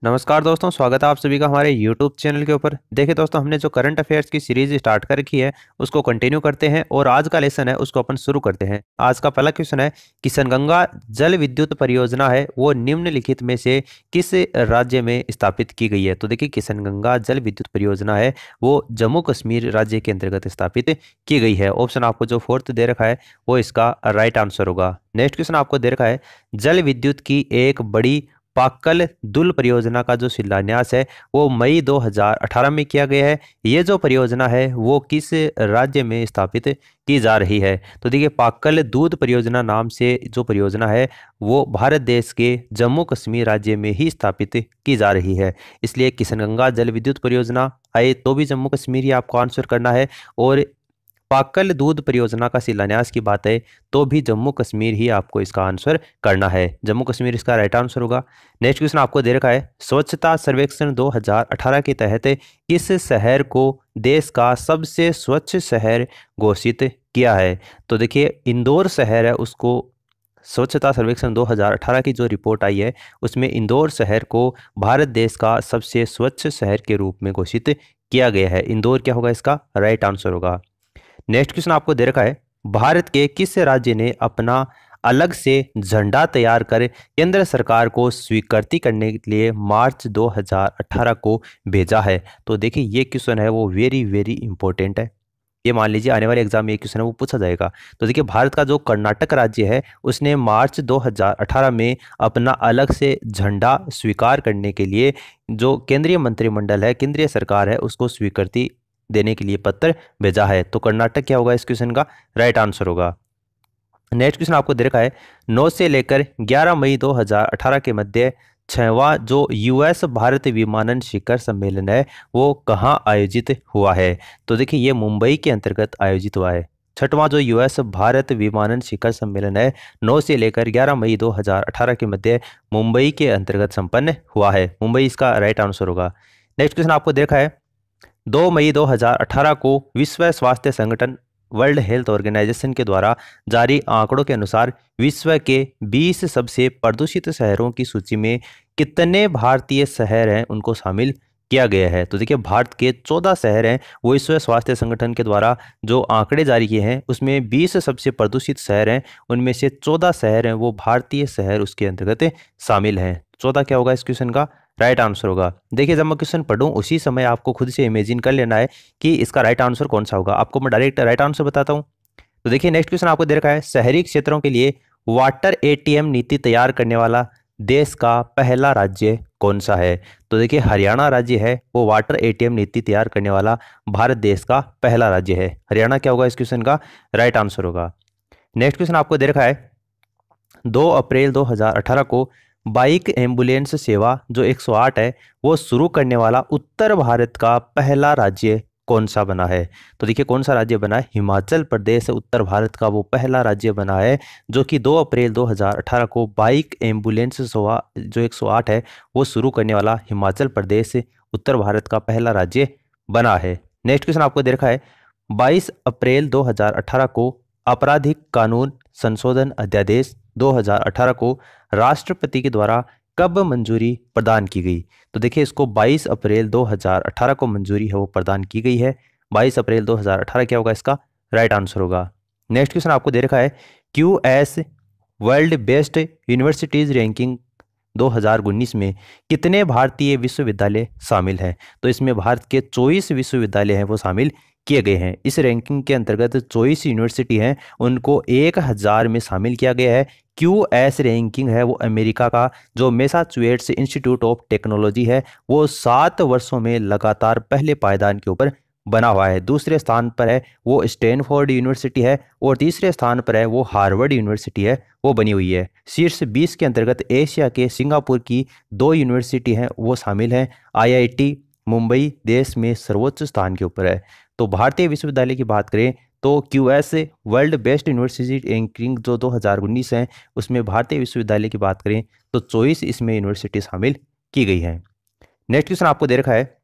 नमस्कार दोस्तों, स्वागत है आप सभी का हमारे YouTube चैनल के ऊपर। देखिए दोस्तों, हमने जो करंट अफेयर्स की सीरीज स्टार्ट कर रखी है उसको कंटिन्यू करते हैं और आज का लेसन है उसको अपन शुरू करते हैं। आज का पहला क्वेश्चन है, किशनगंगा जल विद्युत परियोजना है वो निम्नलिखित में से किस राज्य में स्थापित की गई है। तो देखिए, किशनगंगा जल विद्युत परियोजना है वो जम्मू कश्मीर राज्य के अंतर्गत स्थापित की गई है। ऑप्शन आपको जो फोर्थ दे रखा है वो इसका राइट आंसर होगा। नेक्स्ट क्वेश्चन आपको दे रखा है, जल विद्युत की एक बड़ी पाक्कल दुल परियोजना का जो शिलान्यास है वो मई 2018 में किया गया है। ये जो परियोजना है वो किस राज्य में स्थापित की जा रही है। तो देखिए, पाक्कल दूध परियोजना नाम से जो परियोजना है वो भारत देश के जम्मू कश्मीर राज्य में ही स्थापित की जा रही है। इसलिए किशनगंगा जल विद्युत परियोजना आए तो भी जम्मू कश्मीर ही आपको आंसर करना है, और पाकल दूध परियोजना का शिलान्यास की बात है तो भी जम्मू कश्मीर ही आपको इसका आंसर करना है। जम्मू कश्मीर इसका राइट आंसर होगा। नेक्स्ट क्वेश्चन आपको दे रखा है, स्वच्छता सर्वेक्षण 2018 के तहत किस शहर को देश का सबसे स्वच्छ शहर घोषित किया है। तो देखिए, इंदौर शहर है उसको स्वच्छता सर्वेक्षण 2018 की जो रिपोर्ट आई है उसमें इंदौर शहर को भारत देश का सबसे स्वच्छ शहर के रूप में घोषित किया गया है। इंदौर क्या होगा, इसका राइट आंसर होगा। नेक्स्ट क्वेश्चन आपको दे रखा है, भारत के किस राज्य ने अपना अलग से झंडा तैयार कर केंद्र सरकार को स्वीकृति करने के लिए मार्च 2018 को भेजा है। तो देखिए, ये क्वेश्चन है वो वेरी वेरी इंपॉर्टेंट है। ये मान लीजिए आने वाले एग्जाम में ये क्वेश्चन है वो पूछा जाएगा। तो देखिए, भारत का जो कर्नाटक राज्य है उसने मार्च 2018 में अपना अलग से झंडा स्वीकार करने के लिए जो केंद्रीय मंत्रिमंडल है, केंद्रीय सरकार है, उसको स्वीकृति देने के लिए पत्र भेजा है। तो कर्नाटक क्या होगा, इस क्वेश्चन का राइट आंसर होगा। नेक्स्ट क्वेश्चन आपको दे रखा है, 9 से लेकर 11 मई 2018 के मध्य 6वां जो यूएस भारत विमानन शिखर सम्मेलन है वो कहाँ आयोजित हुआ है। तो देखिए, ये मुंबई के अंतर्गत आयोजित हुआ है। छठवां जो यूएस भारत विमानन शिखर सम्मेलन है 9 से लेकर 11 मई 2018 के मध्य मुंबई के अंतर्गत संपन्न हुआ है। मुंबई इसका राइट आंसर होगा। नेक्स्ट क्वेश्चन आपको दे रखा है, 2 मई 2018 को विश्व स्वास्थ्य संगठन वर्ल्ड हेल्थ ऑर्गेनाइजेशन के द्वारा जारी आंकड़ों के अनुसार विश्व के 20 सबसे प्रदूषित शहरों की सूची में कितने भारतीय शहर हैं उनको शामिल किया गया है। तो देखिए, भारत के 14 शहर हैं वो विश्व स्वास्थ्य संगठन के द्वारा जो आंकड़े जारी किए हैं उसमें 20 सबसे प्रदूषित शहर हैं, उनमें से 14 शहर हैं वो भारतीय शहर उसके अंतर्गत शामिल हैं। 14 क्या होगा, इस क्वेश्चन का राइट आंसर होगा। देखिए, जब मैं क्वेश्चन पढ़ूं उसी समय आपको खुद से इमेजिन कर लेना है कि इसका राइट आंसर कौन सा होगा। आपको मैं डायरेक्ट राइट आंसर बताता हूं। तो देखिए, नेक्स्ट क्वेश्चन आपको दे रखा है, शहरी क्षेत्रों के लिए वाटर एटीएम नीति तैयार करने वाला देश का पहला राज्य कौन सा है। तो देखिए, हरियाणा राज्य है वो वाटर एटीएम नीति तैयार करने वाला भारत देश का पहला राज्य है। हरियाणा क्या होगा, इस क्वेश्चन का राइट आंसर होगा। नेक्स्ट क्वेश्चन आपको दे रखा है, 2 अप्रैल 2018 को बाइक एम्बुलेंस सेवा जो 108 है वो शुरू करने वाला उत्तर भारत का पहला राज्य कौन सा बना है। तो देखिए, कौन सा राज्य बना है, हिमाचल प्रदेश उत्तर भारत का वो पहला राज्य बना है जो कि 2 अप्रैल 2018 को बाइक एम्बुलेंस सेवा जो 108 है वो शुरू करने वाला हिमाचल प्रदेश उत्तर भारत का पहला राज्य बना है। नेक्स्ट क्वेश्चन आपको दे रखा है, 22 अप्रैल 2018 को आपराधिक कानून संशोधन अध्यादेश 2018 को राष्ट्रपति के द्वारा कब मंजूरी प्रदान की गई। तो देखिए, इसको 22 अप्रैल 2018 को मंजूरी है वो प्रदान की गई है। 22 अप्रैल 2018 क्या होगा, इसका राइट आंसर होगा। नेक्स्ट क्वेश्चन आपको दे रखा है, QS world best universities ranking 2019 में कितने भारतीय विश्वविद्यालय शामिल हैं। तो इसमें भारत के 24 विश्वविद्यालय हैं वो शामिल किए गए हैं। इस रैंकिंग के अंतर्गत 24 यूनिवर्सिटी हैं उनको 1000 में शामिल किया गया है। क्यूएस रैंकिंग है वो अमेरिका का जो मैसाचुसेट्स इंस्टीट्यूट ऑफ टेक्नोलॉजी है वो 7 वर्षों में लगातार पहले पायदान के ऊपर बना हुआ है। दूसरे स्थान पर है वो स्टैनफोर्ड यूनिवर्सिटी है और तीसरे स्थान पर है वो हार्वर्ड यूनिवर्सिटी है वो बनी हुई है। शीर्ष 20 के अंतर्गत एशिया के सिंगापुर की 2 यूनिवर्सिटी हैं वो शामिल हैं। आईआईटी मुंबई देश में सर्वोच्च स्थान के ऊपर है। तो भारतीय विश्वविद्यालय की बात करें तो QS world best university ranking जो 2019 है उसमें भारतीय विश्वविद्यालय की बात करें तो 24 इसमें यूनिवर्सिटी शामिल की गई हैं। नेक्स्ट क्वेश्चन आपको दे रखा है,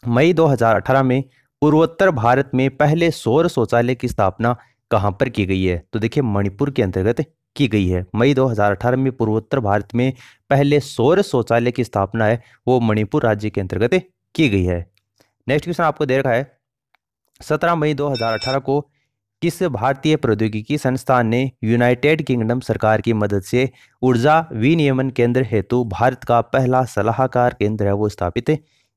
मई 2018 में पूर्वोत्तर भारत में पहले सौर शौचालय की स्थापना कहाँ पर की गई है। तो देखिए, मणिपुर के अंतर्गत की गई है। मई 2018 में पूर्वोत्तर भारत में पहले सौर शौचालय की स्थापना है वो मणिपुर राज्य के अंतर्गत की गई है। नेक्स्ट क्वेश्चन आपको दे रखा है 17 मई 2018 को किस भारतीय प्रौद्योगिकी संस्थान ने यूनाइटेड किंगडम सरकार की मदद से ऊर्जा विनियमन केंद्र हेतु भारत का पहला सलाहकार केंद्र है वो स्थापित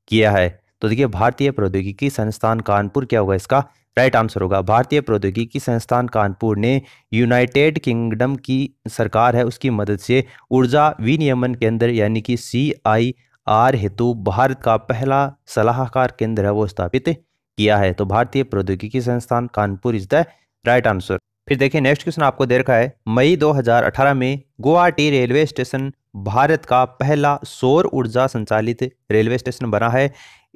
किया है? तो देखिए भारतीय प्रौद्योगिकी संस्थान कानपुर क्या होगा इसका राइट आंसर होगा। भारतीय प्रौद्योगिकी संस्थान कानपुर ने यूनाइटेड किंगडम की सरकार है उसकी मदद से ऊर्जा विनियमन केंद्र यानी कि CIR हेतु भारत का पहला सलाहकार केंद्र है वो स्थापित किया है। तो भारतीय प्रौद्योगिकी संस्थान Kanpur is the right answer. फिर देखिए नेक्स्ट क्वेश्चन आपको दे रखा है मई 2018 में गुवाहाटी रेलवे स्टेशन भारत का पहला सौर ऊर्जा संचालित रेलवे स्टेशन बना है।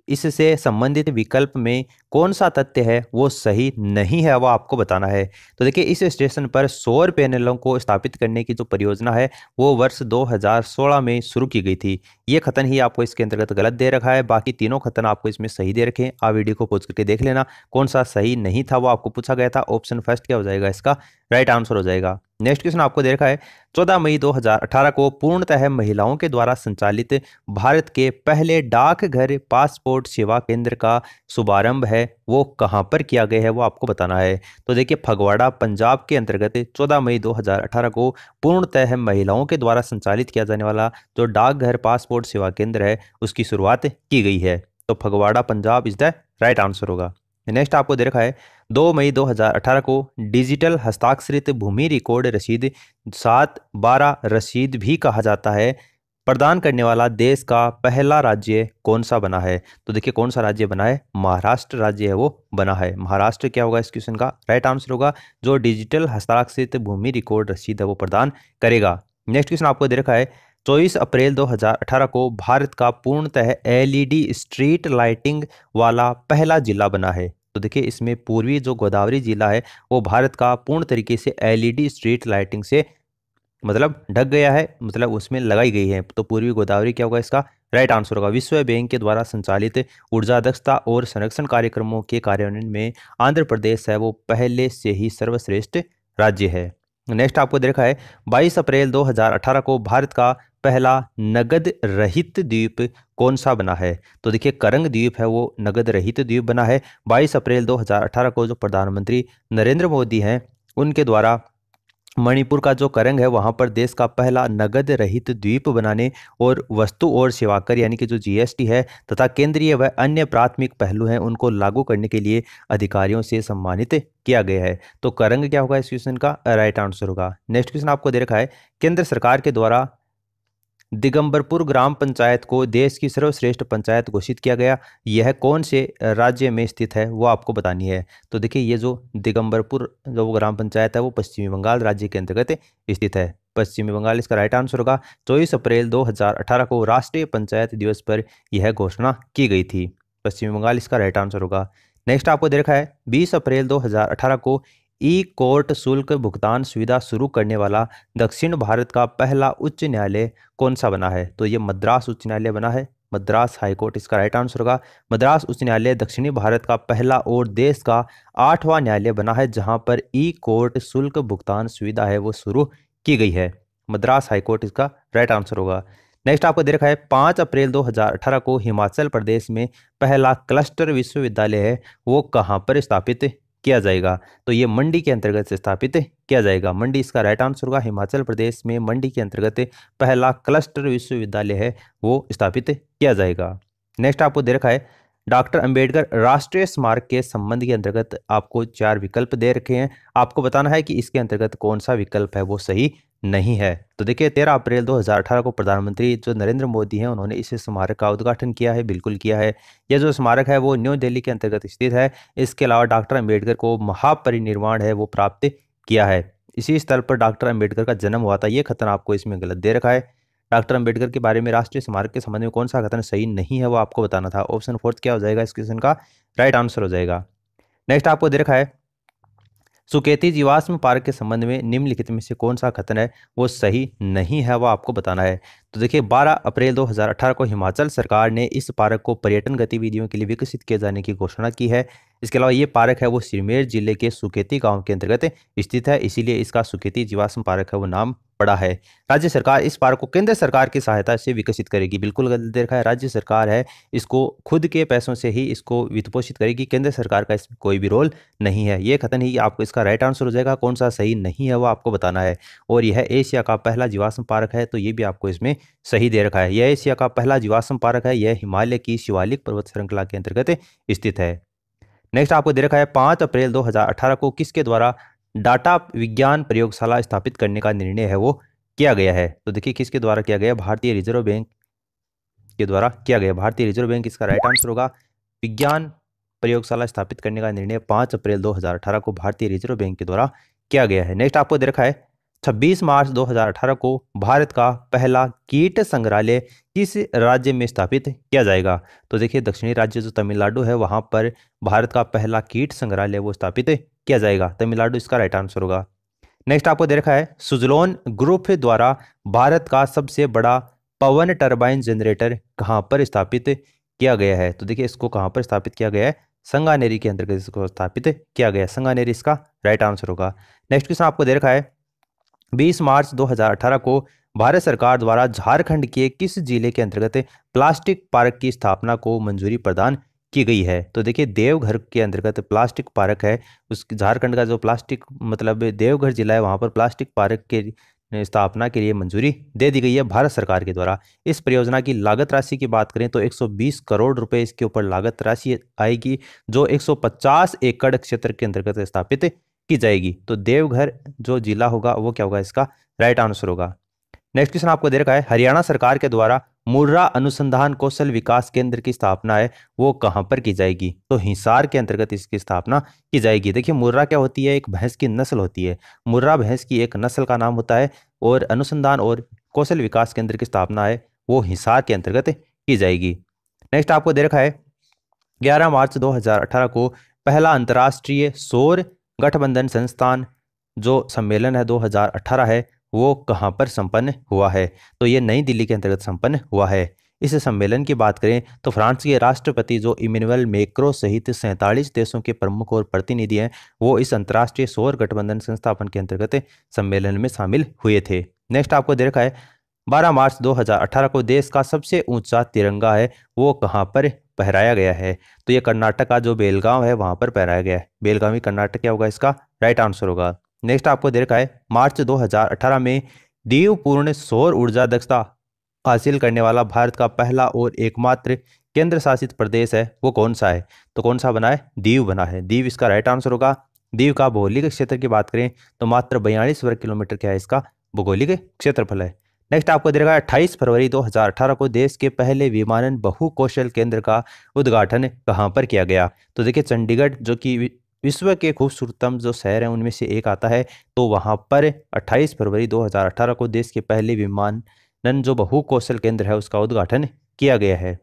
इससे संबंधित विकल्प में कौन सा तथ्य है वो सही नहीं है वो आपको बताना है। तो देखिए इस स्टेशन पर सौर पैनलों को स्थापित करने की जो परियोजना है वो वर्ष 2016 में शुरू की गई थी। ये कथन ही आपको इसके अंतर्गत गलत दे रखा है, बाकी तीनों कथन आपको इसमें सही दे रखे हैं। आप वीडियो को पॉज करके देख लेना कौन सा सही नहीं था वो आपको पूछा गया था। ऑप्शन फर्स्ट क्या हो जाएगा इसका राइट आंसर हो जाएगा। नेक्स्ट क्वेश्चन आपको दे रखा है 14 मई 2018 को पूर्णतः महिलाओं के द्वारा संचालित भारत के पहले डाकघर पासपोर्ट सेवा केंद्र का शुभारंभ है वो कहां पर किया गया है वो आपको बताना है। तो देखिए फगवाड़ा पंजाब के अंतर्गत 14 मई 2018 को पूर्णतः महिलाओं के द्वारा संचालित किया जाने वाला जो डाकघर पासपोर्ट सेवा केंद्र है उसकी शुरुआत की गई है। तो Phagwara Punjab is the right answer होगा। नेक्स्ट आपको दे रखा है 2 मई 2018 को डिजिटल हस्ताक्षरित भूमि रिकॉर्ड रसीद 7/12 रसीद भी कहा जाता है प्रदान करने वाला देश का पहला राज्य कौन सा बना है? तो देखिए कौन सा राज्य बना है? महाराष्ट्र राज्य है वो बना है। महाराष्ट्र क्या होगा इस क्वेश्चन का राइट आंसर होगा जो डिजिटल हस्ताक्षरित भूमि रिकॉर्ड रसीद है वो प्रदान करेगा। नेक्स्ट क्वेश्चन आपको दे रखा है 24 अप्रैल 2018 को भारत का पूर्णतः LED स्ट्रीट लाइटिंग वाला पहला जिला बना है। तो देखिए इसमें पूर्वी जो गोदावरी जिला है वो भारत का पूर्ण तरीके से LED स्ट्रीट लाइटिंग से मतलब ढक गया है, मतलब उसमें लगाई गई है। तो पूर्वी गोदावरी क्या होगा इसका राइट आंसर होगा। विश्व बैंक के द्वारा संचालित ऊर्जा दक्षता और संरक्षण कार्यक्रमों के कार्यान्वयन में आंध्र प्रदेश है वो पहले से ही सर्वश्रेष्ठ राज्य है। नेक्स्ट आपको देखा है 22 अप्रैल 2018 को भारत का पहला नगद रहित द्वीप कौन सा बना है? तो देखिए करंग द्वीप है वो नगद रहित द्वीप बना है 22 अप्रैल 2018 को। जो प्रधानमंत्री नरेंद्र मोदी हैं उनके द्वारा मणिपुर का जो करंग है वहां पर देश का पहला नगद रहित द्वीप बनाने और वस्तु और सेवा कर यानी कि जो GST है तथा केंद्रीय व अन्य प्राथमिक पहलू हैं उनको लागू करने के लिए अधिकारियों से सम्मानित किया गया है। तो करंग क्या होगा इस क्वेश्चन का राइट आंसर होगा। नेक्स्ट क्वेश्चन आपको दे रखा है केंद्र सरकार के द्वारा दिगंबरपुर ग्राम पंचायत को देश की सर्वश्रेष्ठ पंचायत घोषित किया गया, यह कौन से राज्य में स्थित है वो आपको बतानी है। तो देखिए ये जो दिगंबरपुर जो ग्राम पंचायत है वो पश्चिमी बंगाल राज्य के अंतर्गत स्थित है। पश्चिमी बंगाल इसका राइट आंसर होगा। 24 अप्रैल 2018 को राष्ट्रीय पंचायत दिवस पर यह घोषणा की गई थी। पश्चिमी बंगाल इसका राइट आंसर होगा। नेक्स्ट आपको दे रखा है 20 अप्रैल 2018 को कोर्ट शुल्क भुगतान सुविधा शुरू करने वाला दक्षिण भारत का पहला उच्च न्यायालय कौन सा बना है? तो ये मद्रास उच्च न्यायालय बना है। मद्रास हाईकोर्ट इसका राइट आंसर होगा। मद्रास उच्च न्यायालय दक्षिणी भारत का पहला और देश का 8वां न्यायालय बना है जहां पर कोर्ट शुल्क भुगतान सुविधा है वो शुरू की गई है। मद्रास हाईकोर्ट इसका राइट आंसर होगा। नेक्स्ट आपको दे रखा है 5 अप्रैल 2018 को हिमाचल प्रदेश में पहला क्लस्टर विश्वविद्यालय है वो कहां पर स्थापित किया जाएगा? तो ये मंडी के अंतर्गत से स्थापित किया जाएगा। मंडी इसका राइट आंसर होगा। हिमाचल प्रदेश में मंडी के अंतर्गत पहला क्लस्टर विश्वविद्यालय है वो स्थापित किया जाएगा। नेक्स्ट आपको दे रखा है डॉक्टर अंबेडकर राष्ट्रीय स्मारक के संबंध के अंतर्गत आपको 4 विकल्प दे रखे हैं। आपको बताना है कि इसके अंतर्गत कौन सा विकल्प है वो सही नहीं है। तो देखिए 13 अप्रैल 2018 को प्रधानमंत्री जो नरेंद्र मोदी हैं उन्होंने इस स्मारक का उद्घाटन किया है, बिल्कुल किया है। यह जो स्मारक है वो न्यू दिल्ली के अंतर्गत स्थित है। इसके अलावा डॉक्टर अंबेडकर को महापरिनिर्वाण है वो प्राप्त किया है। इसी स्थल पर डॉक्टर अंबेडकर का जन्म हुआ था। ये कथन आपको इसमें गलत दे रखा है। डॉक्टर अंबेडकर के बारे में राष्ट्रीय स्मारक के संबंध में कौन सा कथन सही नहीं है वो आपको बताना था। ऑप्शन 4 क्या हो जाएगा इस क्वेश्चन का राइट आंसर हो जाएगा। नेक्स्ट आपको दे रखा है सुकेती जीवाश्म पार्क के संबंध में निम्नलिखित में से कौन सा कथन है वो सही नहीं है वो आपको बताना है। तो देखिए 12 अप्रैल 2018 को हिमाचल सरकार ने इस पार्क को पर्यटन गतिविधियों के लिए विकसित किए जाने की घोषणा की है। इसके अलावा ये पार्क है वो सिरमौर जिले के सुकेती गांव के अंतर्गत स्थित है, इसीलिए इसका सुकेती जीवाश्म पार्क है वो नाम पड़ा है। राज्य सरकार इस पार्क को केंद्र सरकार की सहायता से विकसित करेगी। बिल्कुल गलत देखा है, राज्य सरकार है इसको खुद के पैसों से ही इसको वित्त पोषित करेगी, केंद्र सरकार का इसमें कोई भी रोल नहीं है। ये खतन ही आपको इसका राइट आंसर हो जाएगा। कौन सा सही नहीं है वो आपको बताना है। और यह एशिया का पहला जीवाश्म पार्क है, तो ये भी आपको इसमें सही दे रखा है। यह एशिया का पहला जीवाश्म पार्क है। यह हिमालय की शिवालिक पर्वत श्रृंखला के अंतर्गत स्थित है। नेक्स्ट आपको दे रखा है 5 अप्रैल 2018 को किसके द्वारा डाटा विज्ञान प्रयोगशाला स्थापित करने का निर्णय है वो किया गया है। तो देखिए किसके द्वारा किया गया, भारतीय रिजर्व बैंक के द्वारा किया गया। भारतीय रिजर्व बैंक इसका राइट आंसर होगा। विज्ञान प्रयोगशाला स्थापित करने का निर्णय 5 अप्रैल 2018 को भारतीय रिजर्व बैंक के द्वारा किया गया है। नेक्स्ट आपको दे रखा है 26 मार्च 2018 को भारत का पहला कीट संग्रहालय किस राज्य में स्थापित किया जाएगा। तो देखिए दक्षिणी राज्य जो तमिलनाडु है वहां पर भारत का पहला कीट संग्रहालय वो स्थापित किया जाएगा। तमिलनाडु इसका राइट आंसर होगा। नेक्स्ट आपको दे रखा है सुजलोन ग्रुप द्वारा भारत का सबसे बड़ा पवन टरबाइन जनरेटर कहां पर स्थापित किया गया है। तो देखिए इसको कहां पर स्थापित किया गया है, संगानेरी के अंतर्गत इसको स्थापित किया गया है। संगानेरी इसका राइट आंसर होगा। नेक्स्ट क्वेश्चन आपको दे रखा है 20 मार्च 2018 को भारत सरकार द्वारा झारखंड के किस जिले के अंतर्गत प्लास्टिक पार्क की स्थापना को मंजूरी प्रदान की गई है। तो देखिए देवघर के अंतर्गत प्लास्टिक पार्क है, उस झारखंड का जो प्लास्टिक मतलब देवघर जिला है वहां पर प्लास्टिक पार्क के स्थापना के लिए मंजूरी दे दी गई है भारत सरकार के द्वारा। इस परियोजना की लागत राशि की बात करें तो 120 करोड़ रुपए इसके ऊपर लागत राशि आएगी, जो 150 एकड़ क्षेत्र के अंतर्गत स्थापित की जाएगी। तो देवघर जो जिला होगा वो क्या होगा, इसका राइट आंसर होगा। नेक्स्ट क्वेश्चन आपको दे रखा है हरियाणा सरकार के द्वारा मुर्रा अनुसंधान कौशल विकास केंद्र की स्थापना है वो कहां पर की जाएगी। तो हिसार के अंतर्गत इसकी स्थापना की जाएगी। देखिए मुर्रा क्या होती है, एक भैंस की नस्ल होती है। मुर्रा भैंस की एक नस्ल का नाम होता है और अनुसंधान और कौशल विकास केंद्र की स्थापना है वो हिसार के अंतर्गत की जाएगी। नेक्स्ट आपको दे रखा है 11 मार्च 2018 को पहला अंतर्राष्ट्रीय सौर गठबंधन संस्थान जो सम्मेलन है 2018 है वो कहाँ पर संपन्न हुआ है। तो ये नई दिल्ली के अंतर्गत संपन्न हुआ है। इस सम्मेलन की बात करें तो फ्रांस के राष्ट्रपति जो इमैनुअल मैक्रों सहित 47 देशों के प्रमुख और प्रतिनिधि हैं वो इस अंतर्राष्ट्रीय सौर गठबंधन संस्थापन के अंतर्गत सम्मेलन में शामिल हुए थे। नेक्स्ट आपको दे रखा है 12 मार्च 2018 को देश का सबसे ऊंचा तिरंगा है वो कहाँ पर फहराया गया है। तो ये कर्नाटक का जो बेलगांव है वहां पर फहराया गया है। बेलगावी कर्नाटक क्या होगा, इसका राइट आंसर होगा। नेक्स्ट आपको दे रखा है मार्च 2018 में दीव पूर्ण सौर ऊर्जा दक्षता हासिल करने वाला भारत का पहला और एकमात्र केंद्र शासित प्रदेश है वो कौन सा है। तो कौन सा बना है, दीव बना है। दीव इसका राइट आंसर होगा। दीव का भौगोलिक क्षेत्र की बात करें तो मात्र 42 वर्ग किलोमीटर क्या है इसका भौगोलिक क्षेत्रफल है। नेक्स्ट आपको दे रखा है 28 फरवरी 2018 को देश के पहले विमानन बहुकौशल केंद्र का उद्घाटन कहां पर किया गया। तो देखिए चंडीगढ़ जो कि विश्व के खूबसूरतम जो शहर हैं उनमें से एक आता है, तो वहां पर 28 फरवरी 2018 को देश के पहले विमानन जो बहुकौशल केंद्र है उसका उद्घाटन किया गया है।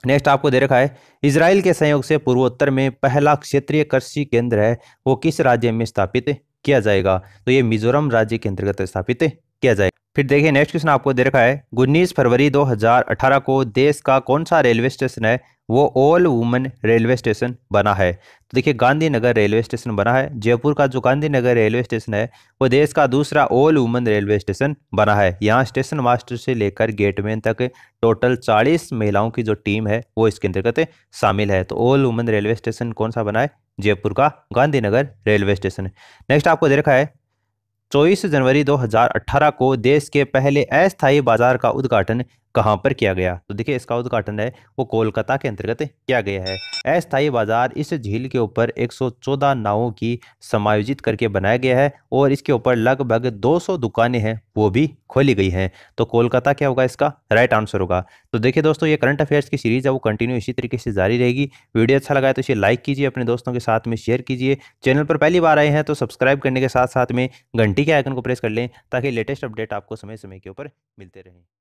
नेक्स्ट आपको दे रखा है इजराइल के सहयोग से पूर्वोत्तर में पहला क्षेत्रीय कृषि केंद्र है वो किस राज्य में स्थापित किया जाएगा। तो ये मिजोरम राज्य के अंतर्गत स्थापित किया जाएगा। फिर देखिए नेक्स्ट क्वेश्चन आपको दे रखा है 19 फरवरी 2018 को देश का कौन सा रेलवे स्टेशन है वो ऑल वुमेन रेलवे स्टेशन बना है। तो देखिए गांधीनगर रेलवे स्टेशन बना है। जयपुर का जो गांधीनगर रेलवे स्टेशन है वो देश का दूसरा ऑल वुमेन रेलवे स्टेशन बना है। यहाँ स्टेशन मास्टर से लेकर गेटमैन तक टोटल 40 महिलाओं की जो टीम है वो इसके अंतर्गत शामिल है। तो ऑल वुमेन रेलवे स्टेशन कौन सा बना है, जयपुर का गांधीनगर रेलवे स्टेशन। नेक्स्ट आपको दे रखा है 24 जनवरी 2018 को देश के पहले अस्थायी बाजार का उद्घाटन कहां पर किया गया। तो देखिए इसका उद्घाटन है वो कोलकाता के अंतर्गत किया गया है। अस्थायी बाजार इस झील के ऊपर 114 नावों की समायोजित करके बनाया गया है और इसके ऊपर लगभग 200 दुकानें हैं वो भी खोली गई हैं। तो कोलकाता क्या होगा, इसका राइट आंसर होगा। तो देखिए दोस्तों ये करंट अफेयर्स की सीरीज है वो कंटिन्यू इसी तरीके से जारी रहेगी। वीडियो अच्छा लगा है तो इसे लाइक कीजिए, अपने दोस्तों के साथ में शेयर कीजिए। चैनल पर पहली बार आए हैं तो सब्सक्राइब करने के साथ साथ में घंटी के आइकन को प्रेस कर लें ताकि लेटेस्ट अपडेट आपको समय समय के ऊपर मिलते रहें।